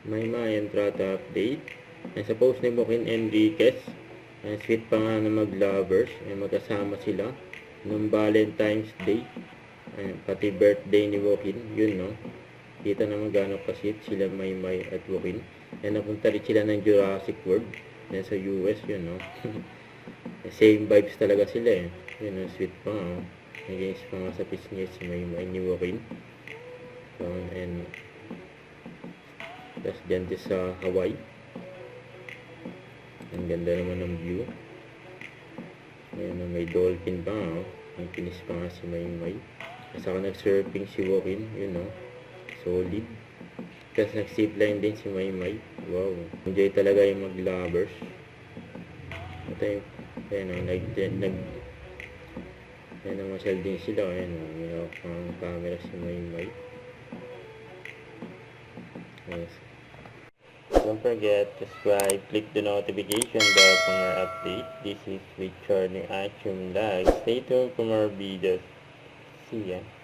May mga entrata update. And suppose ni Joaquin Enriquez. And sweet pa nga na mag-lovers. And magkasama sila nung Valentine's Day. And pati birthday ni Joaquin. Yun, no? Kita naman gano'ng kasit sila Maymay at Joaquin. And napunta rin sila ng Jurassic World. And sa US, yun, no? Same vibes talaga sila, eh. Yun, no? Sweet pa nga, oh. Nag-iis pa nga sa pisngi si Maymay ni Joaquin. So, and tapos dyan din sa Hawaii. Ang ganda naman ng view. Ayan, may dolphin pa nga, oh. May pinis pa nga si Maymay. Saka nag-surfing si Joaquin, yun, no? Solid. Tapos nag-zipline din si Maymay. Wow. Enjoy talaga yung mag-lovers. Ito yung, ayan, ayan, namasyal din sila. Ayan, may hawak ang camera si Maymay. Yes. Don't forget to subscribe, click the notification bell for more updates. This is Richard ng Achum Live. Stay tuned for more videos. See ya.